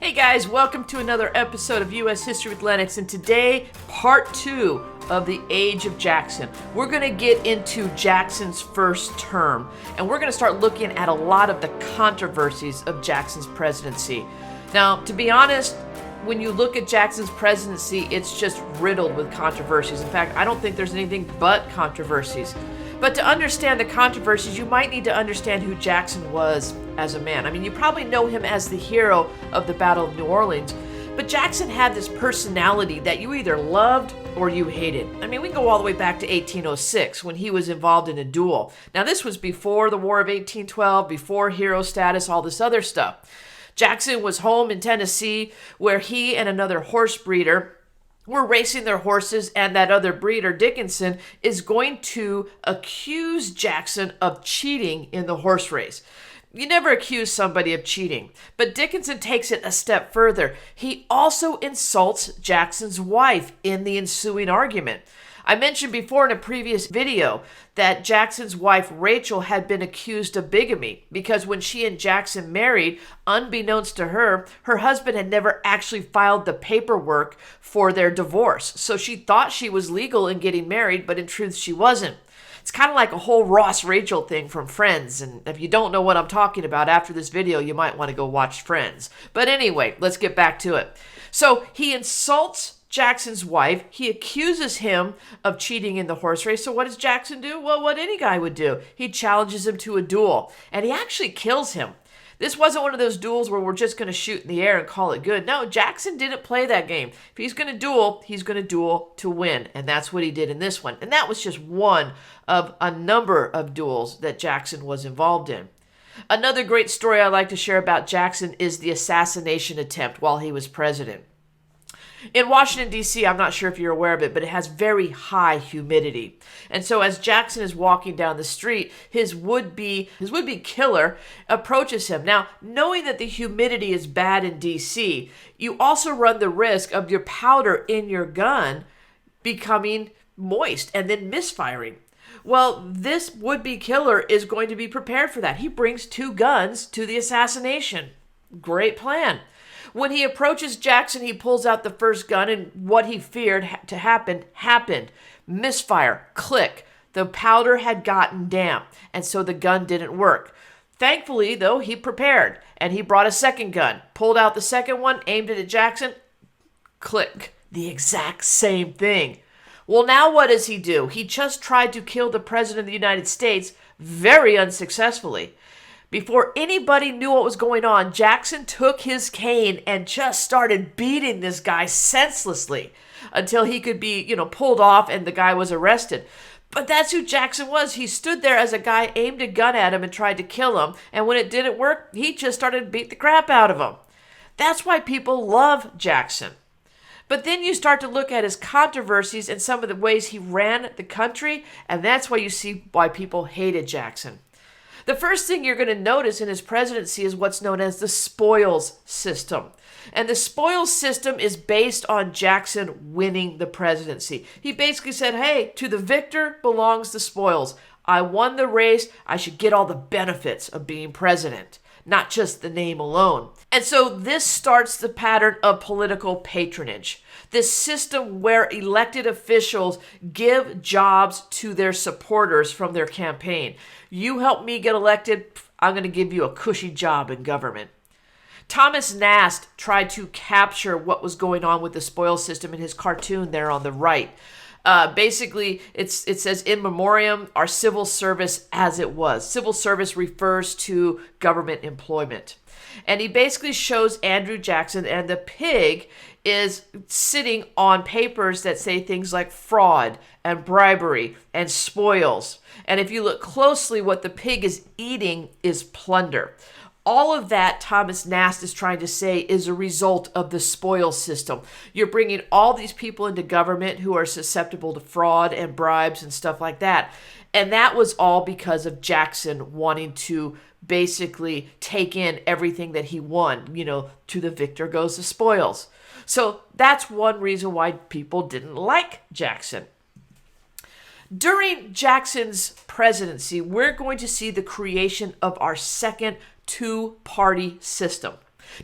Hey guys, welcome to another episode of U.S. History with Lennox, and today, part 2 of the Age of Jackson. We're going to get into Jackson's first term, and we're going to start looking at a lot of the controversies of Jackson's presidency. Now, to be honest, when you look at Jackson's presidency, it's just riddled with controversies. In fact, I don't think there's anything but controversies. But to understand the controversies, you might need to understand who Jackson was as a man. I mean, you probably know him as the hero of the Battle of New Orleans, but Jackson had this personality that you either loved or you hated. I mean, we can go all the way back to 1806 when he was involved in a duel. Now, this was before the War of 1812, before hero status, all this other stuff. Jackson was home in Tennessee where he and another horse breeder were racing their horses, and that other breeder, Dickinson, is going to accuse Jackson of cheating in the horse race. You never accuse somebody of cheating, but Dickinson takes it a step further. He also insults Jackson's wife in the ensuing argument. I mentioned before in a previous video that Jackson's wife, Rachel, had been accused of bigamy because when she and Jackson married, unbeknownst to her, her husband had never actually filed the paperwork for their divorce. So she thought she was legal in getting married, but in truth, she wasn't. It's kind of like a whole Ross-Rachel thing from Friends, and if you don't know what I'm talking about after this video, you might want to go watch Friends. But anyway, let's get back to it. So he insults Jackson's wife. He accuses him of cheating in the horse race. So what does Jackson do? Well, what any guy would do. He challenges him to a duel, and he actually kills him. This wasn't one of those duels where we're just going to shoot in the air and call it good. No, Jackson didn't play that game. If he's going to duel, he's going to duel to win, and that's what he did in this one. And that was just one of a number of duels that Jackson was involved in. Another great story I like to share about Jackson is the assassination attempt while he was president. In Washington, D.C., I'm not sure if you're aware of it, but it has very high humidity. And so as Jackson is walking down the street, his would-be killer approaches him. Now, knowing that the humidity is bad in D.C., you also run the risk of your powder in your gun becoming moist and then misfiring. Well, this would-be killer is going to be prepared for that. He brings 2 guns to the assassination. Great plan. When he approaches Jackson, he pulls out the first gun, and what he feared to happen happened. Misfire, click. The powder had gotten damp, and so the gun didn't work. Thankfully, though, he prepared, and he brought a second gun, pulled out the second one, aimed it at Jackson, click. The exact same thing. Well, now what does he do? He just tried to kill the President of the United States very unsuccessfully. Before anybody knew what was going on, Jackson took his cane and just started beating this guy senselessly until he could be, pulled off and the guy was arrested. But that's who Jackson was. He stood there as a guy aimed a gun at him and tried to kill him. And when it didn't work, he just started to beat the crap out of him. That's why people love Jackson. But then you start to look at his controversies and some of the ways he ran the country, and that's why you see why people hated Jackson. The first thing you're going to notice in his presidency is what's known as the spoils system. And the spoils system is based on Jackson winning the presidency. He basically said, hey, to the victor belongs the spoils. I won the race. I should get all the benefits of being president, not just the name alone. And so this starts the pattern of political patronage. This system where elected officials give jobs to their supporters from their campaign. You help me get elected, I'm going to give you a cushy job in government. Thomas Nast tried to capture what was going on with the spoils system in his cartoon there on the right. Basically, it says, in memoriam, our civil service as it was. Civil service refers to government employment. And he basically shows Andrew Jackson, and the pig is sitting on papers that say things like fraud and bribery and spoils. And if you look closely, what the pig is eating is plunder. All of that, Thomas Nast is trying to say, is a result of the spoils system. You're bringing all these people into government who are susceptible to fraud and bribes and stuff like that. And that was all because of Jackson wanting to basically take in everything that he won. To the victor goes the spoils. So that's one reason why people didn't like Jackson. During Jackson's presidency, we're going to see the creation of our second two-party system.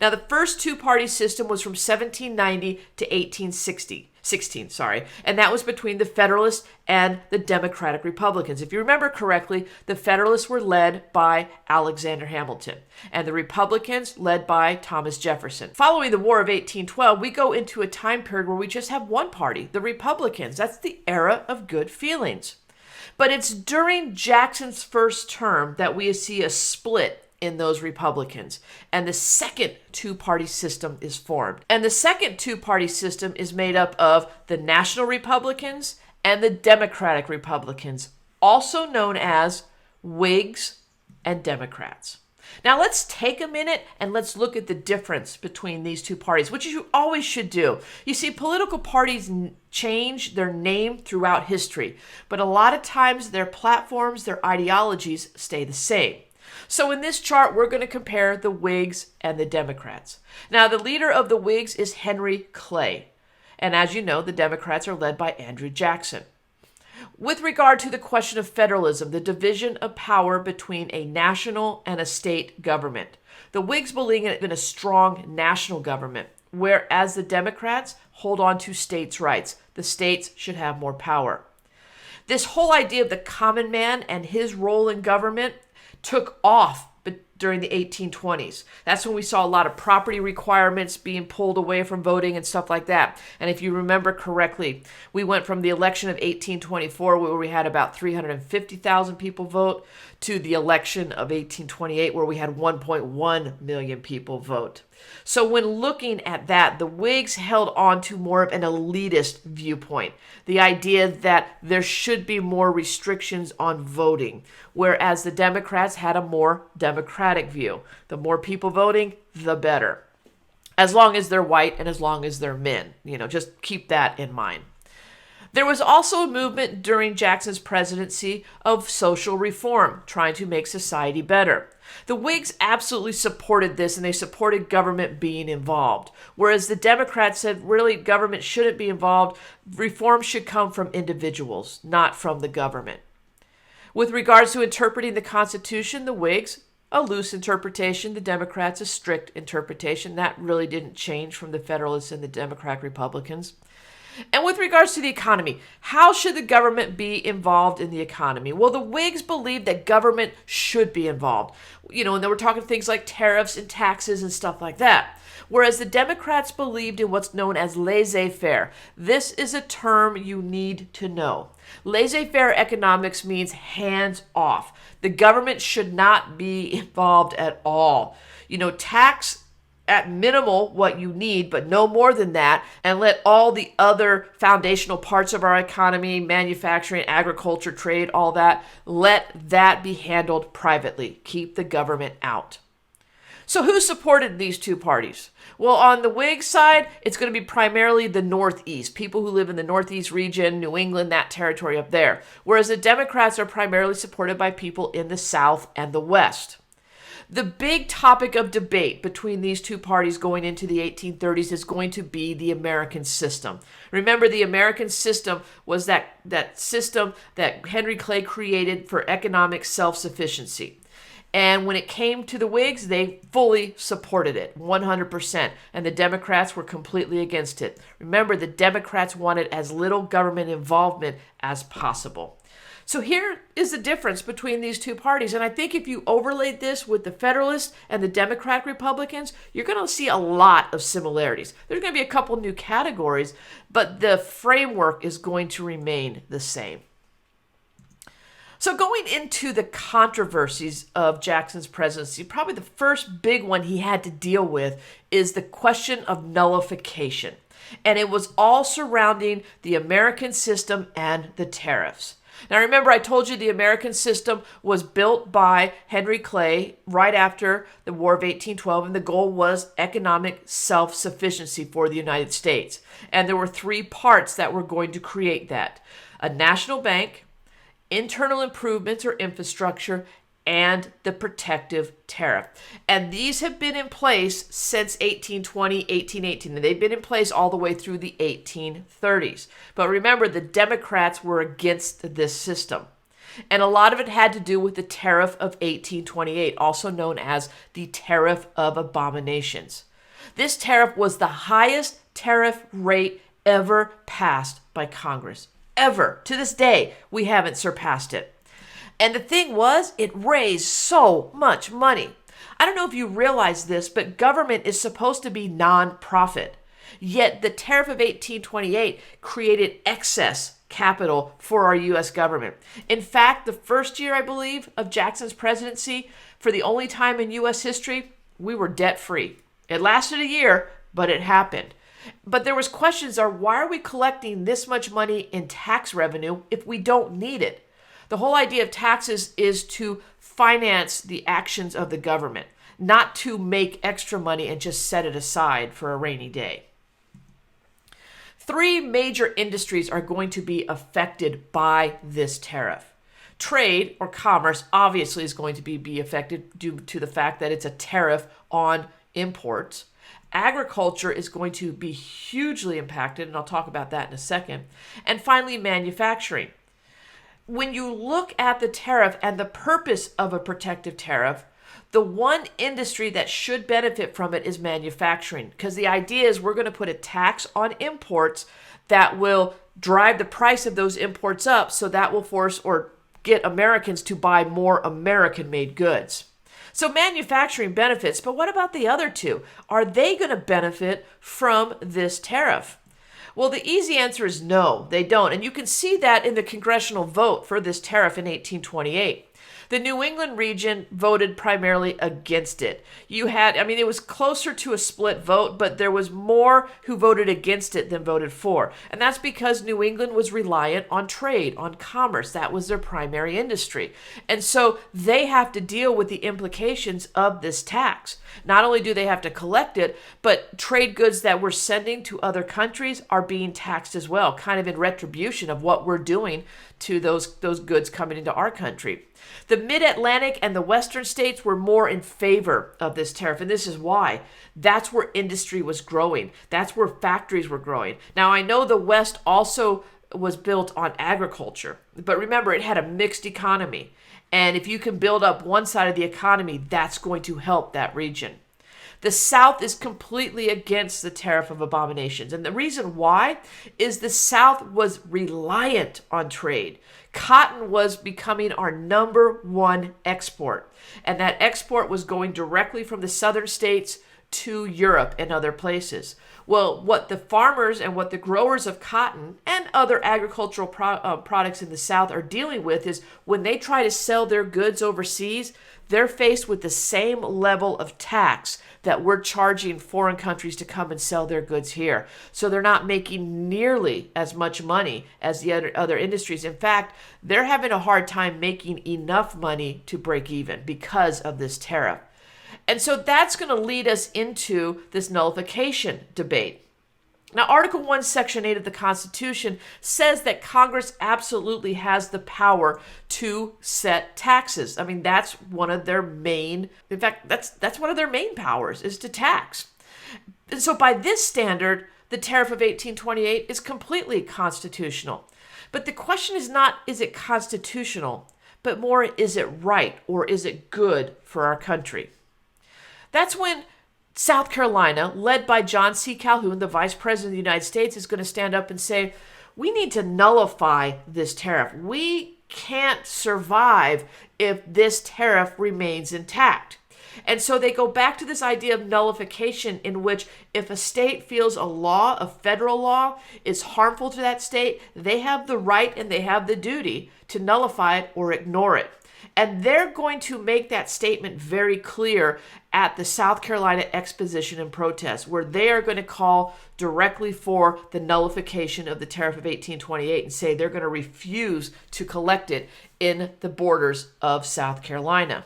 Now, the first two-party system was from 1790 to 1816, and that was between the Federalists and the Democratic Republicans. If you remember correctly, the Federalists were led by Alexander Hamilton, and the Republicans led by Thomas Jefferson. Following the War of 1812, we go into a time period where we just have one party, the Republicans. That's the era of good feelings. But it's during Jackson's first term that we see a split in those Republicans, and the second two-party system is formed. And the second two-party system is made up of the National Republicans and the Democratic Republicans, also known as Whigs and Democrats. Now let's take a minute and let's look at the difference between these two parties, which you always should do. You see, political parties change their name throughout history, but a lot of times their platforms, their ideologies stay the same. So in this chart, we're going to compare the Whigs and the Democrats. Now, the leader of the Whigs is Henry Clay. And as you know, the Democrats are led by Andrew Jackson. With regard to the question of federalism, the division of power between a national and a state government, the Whigs believe in a strong national government, whereas the Democrats hold on to states' rights. The states should have more power. This whole idea of the common man and his role in government took off during the 1820s. That's when we saw a lot of property requirements being pulled away from voting and stuff like that. And if you remember correctly, we went from the election of 1824, where we had about 350,000 people vote, to the election of 1828, where we had 1.1 million people vote. So when looking at that, the Whigs held on to more of an elitist viewpoint, the idea that there should be more restrictions on voting, whereas the Democrats had a more democratic view. The more people voting, the better. As long as they're white and as long as they're men. Just keep that in mind. There was also a movement during Jackson's presidency of social reform, trying to make society better. The Whigs absolutely supported this, and they supported government being involved, whereas the Democrats said really government shouldn't be involved. Reform should come from individuals, not from the government. With regards to interpreting the Constitution, the Whigs, a loose interpretation, the Democrats, a strict interpretation. That really didn't change from the Federalists and the Democratic Republicans. And with regards to the economy, how should the government be involved in the economy? Well, the Whigs believed that government should be involved. And they were talking things like tariffs and taxes and stuff like that. Whereas the Democrats believed in what's known as laissez-faire. This is a term you need to know. Laissez-faire economics means hands off. The government should not be involved at all. Tax at minimal what you need, but no more than that, and let all the other foundational parts of our economy, manufacturing, agriculture, trade, all that, let that be handled privately. Keep the government out. So who supported these two parties? Well, on the Whig side, it's going to be primarily the Northeast, people who live in the Northeast region, New England, that territory up there, whereas the Democrats are primarily supported by people in the South and the West. The big topic of debate between these two parties going into the 1830s is going to be the American system. Remember, the American system was that system that Henry Clay created for economic self-sufficiency. And when it came to the Whigs, they fully supported it, 100%. And the Democrats were completely against it. Remember, the Democrats wanted as little government involvement as possible. So here is the difference between these two parties. And I think if you overlaid this with the Federalists and the Democratic Republicans, you're going to see a lot of similarities. There's going to be a couple new categories, but the framework is going to remain the same. So going into the controversies of Jackson's presidency, probably the first big one he had to deal with is the question of nullification. And it was all surrounding the American system and the tariffs. Now remember, I told you the American system was built by Henry Clay right after the War of 1812, and the goal was economic self-sufficiency for the United States. And there were three parts that were going to create that: a national bank, internal improvements or infrastructure, and the protective tariff. And these have been in place since 1820, 1818. And they've been in place all the way through the 1830s. But remember, the Democrats were against this system. And a lot of it had to do with the Tariff of 1828, also known as the Tariff of Abominations. This tariff was the highest tariff rate ever passed by Congress. Ever. To this day, we haven't surpassed it. And the thing was, it raised so much money. I don't know if you realize this, but government is supposed to be non-profit. Yet the Tariff of 1828 created excess capital for our U.S. government. In fact, the first year, I believe, of Jackson's presidency, for the only time in U.S. history, we were debt-free. It lasted a year, but it happened. But there was questions are why are we collecting this much money in tax revenue if we don't need it? The whole idea of taxes is to finance the actions of the government, not to make extra money and just set it aside for a rainy day. 3 major industries are going to be affected by this tariff. Trade or commerce obviously is going to be affected due to the fact that it's a tariff on imports. Agriculture is going to be hugely impacted, and I'll talk about that in a second. And finally, manufacturing. When you look at the tariff and the purpose of a protective tariff, the one industry that should benefit from it is manufacturing, because the idea is we're going to put a tax on imports that will drive the price of those imports up, so that will force or get Americans to buy more American-made goods. So manufacturing benefits, but what about the other two? Are they going to benefit from this tariff? Well, the easy answer is no, they don't. And you can see that in the congressional vote for this tariff in 1828. The New England region voted primarily against it. It was closer to a split vote, but there was more who voted against it than voted for. And that's because New England was reliant on trade, on commerce. That was their primary industry. And so they have to deal with the implications of this tax. Not only do they have to collect it, but trade goods that we're sending to other countries are being taxed as well, kind of in retribution of what we're doing to those goods coming into our country. The Mid-Atlantic and the Western states were more in favor of this tariff, and this is why. That's where industry was growing. That's where factories were growing. Now, I know the West also was built on agriculture, but remember, it had a mixed economy. And if you can build up one side of the economy, that's going to help that region. The South is completely against the Tariff of Abominations. And the reason why is the South was reliant on trade. Cotton was becoming our #1 export. And that export was going directly from the southern states to Europe and other places. Well, what the farmers and what the growers of cotton and other agricultural products in the South are dealing with is when they try to sell their goods overseas, they're faced with the same level of tax that we're charging foreign countries to come and sell their goods here. So they're not making nearly as much money as the other industries. In fact, they're having a hard time making enough money to break even because of this tariff. And so that's going to lead us into this nullification debate. Now, Article 1, Section 8 of the Constitution says that Congress absolutely has the power to set taxes. I mean, that's one of their main, in fact, that's one of their main powers is to tax. And so by this standard, the Tariff of 1828 is completely constitutional. But the question is not, is it constitutional, but more, is it right or is it good for our country? That's when South Carolina, led by John C. Calhoun, the Vice President of the United States, is going to stand up and say, we need to nullify this tariff. We can't survive if this tariff remains intact. And so they go back to this idea of nullification, in which if a state feels a law, a federal law, is harmful to that state, they have the right and they have the duty to nullify it or ignore it. And they're going to make that statement very clear at the South Carolina Exposition and Protest, where they are going to call directly for the nullification of the Tariff of 1828 and say they're going to refuse to collect it in the borders of South Carolina.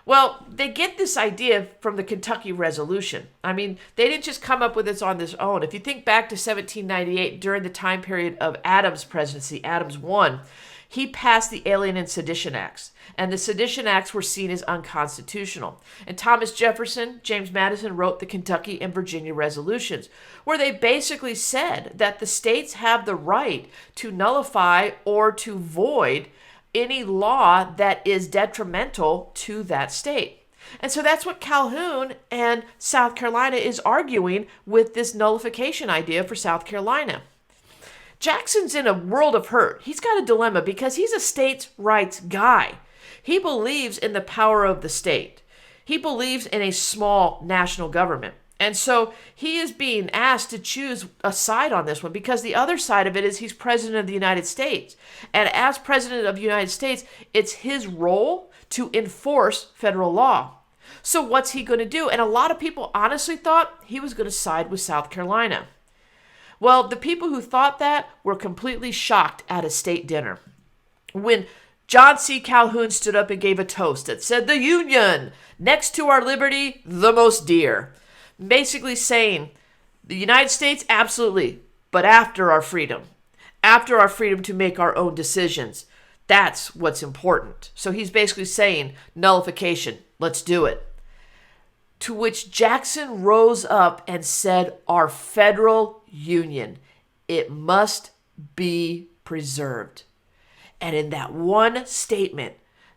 Well, they get this idea from the Kentucky Resolution. I mean, they didn't just come up with this on their own. If you think back to 1798, during the time period of Adams' presidency, Adams won, he passed the Alien and Sedition Acts, and the Sedition Acts were seen as unconstitutional. And Thomas Jefferson, James Madison wrote the Kentucky and Virginia resolutions, where they basically said that the states have the right to nullify or to void any law that is detrimental to that state. And so that's what Calhoun and South Carolina is arguing with this nullification idea for South Carolina. Jackson's in a world of hurt. He's got a dilemma because he's a states' rights guy. He believes in the power of the state. He believes in a small national government. And so he is being asked to choose a side on this one because the other side of it is he's president of the United States. And as president of the United States, it's his role to enforce federal law. So what's he going to do? And a lot of people honestly thought he was going to side with South Carolina. Well, the people who thought that were completely shocked at a state dinner when John C. Calhoun stood up and gave a toast that said, "The Union, next to our liberty, the most dear." Basically saying, the United States, absolutely, but after our freedom to make our own decisions. That's what's important. So he's basically saying, nullification, let's do it. To which Jackson rose up and said, our federal union, it must be preserved. And in that one statement,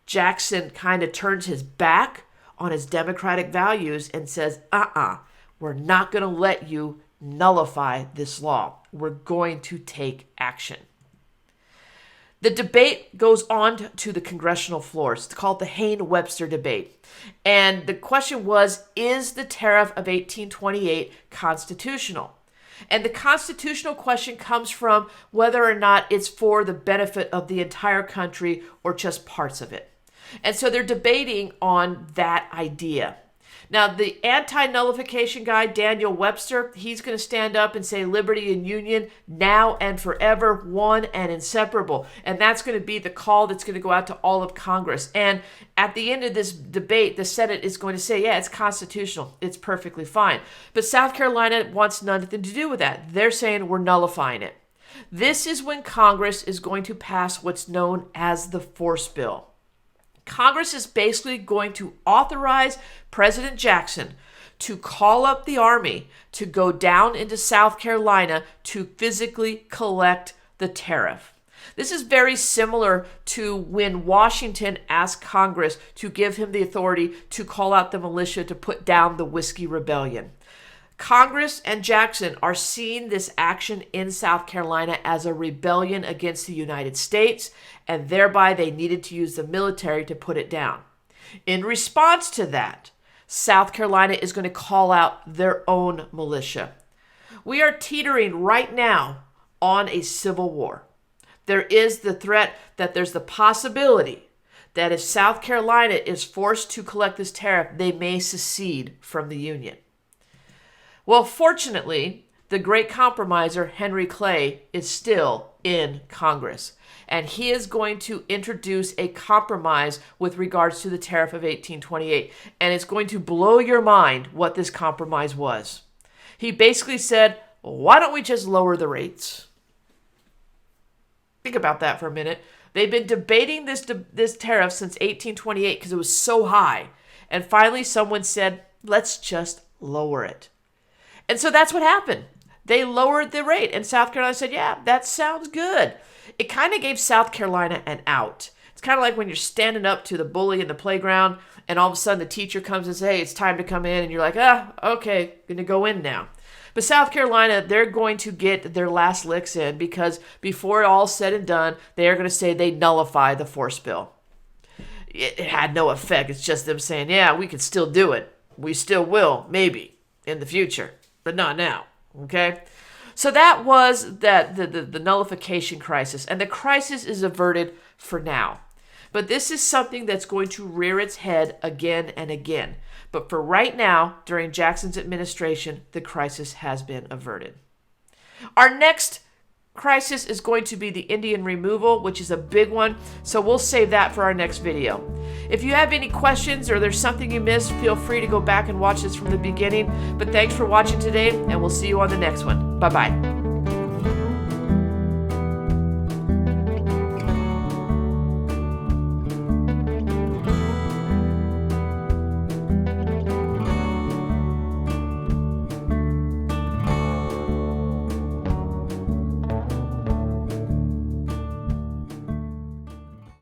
Jackson kind of turns his back on his democratic values and says, we're not going to let you nullify this law. We're going to take action. The debate goes on to the congressional floor. It's called the Hayne-Webster Debate. And the question was, is the tariff of 1828 constitutional? And the constitutional question comes from whether or not it's for the benefit of the entire country or just parts of it. And so they're debating on that idea. Now, the anti-nullification guy, Daniel Webster, he's going to stand up and say liberty and union now and forever, one and inseparable. And that's going to be the call that's going to go out to all of Congress. And at the end of this debate, the Senate is going to say, yeah, it's constitutional. It's perfectly fine. But South Carolina wants nothing to do with that. They're saying we're nullifying it. This is when Congress is going to pass what's known as the force bill. Congress is basically going to authorize President Jackson to call up the army to go down into South Carolina to physically collect the tariff. This is very similar to when Washington asked Congress to give him the authority to call out the militia to put down the Whiskey Rebellion. Congress and Jackson are seeing this action in South Carolina as a rebellion against the United States, and thereby they needed to use the military to put it down. In response to that, South Carolina is going to call out their own militia. We are teetering right now on a civil war. There is the threat that there's the possibility that if South Carolina is forced to collect this tariff, they may secede from the Union. Well, fortunately, the great compromiser, Henry Clay, is still in Congress. And he is going to introduce a compromise with regards to the tariff of 1828. And it's going to blow your mind what this compromise was. He basically said, why don't we just lower the rates? Think about that for a minute. They've been debating this tariff since 1828 because it was so high. And finally, someone said, let's just lower it. And so that's what happened. They lowered the rate. And South Carolina said, yeah, that sounds good. It kind of gave South Carolina an out. It's kind of like when you're standing up to the bully in the playground and all of a sudden the teacher comes and says, hey, it's time to come in. And you're like, okay, going to go in now. But South Carolina, they're going to get their last licks in because before all's said and done, they are going to say they nullify the force bill. It had no effect. It's just them saying, yeah, we can still do it. We still will, maybe, in the future. But not now, okay? So that was the nullification crisis, and the crisis is averted for now. But this is something that's going to rear its head again and again. But for right now, during Jackson's administration, the crisis has been averted. Our next crisis is going to be the Indian removal, which is a big one, so we'll save that for our next video. If you have any questions or there's something you missed, feel free to go back and watch this from the beginning. But thanks for watching today, and we'll see you on the next one. Bye-bye.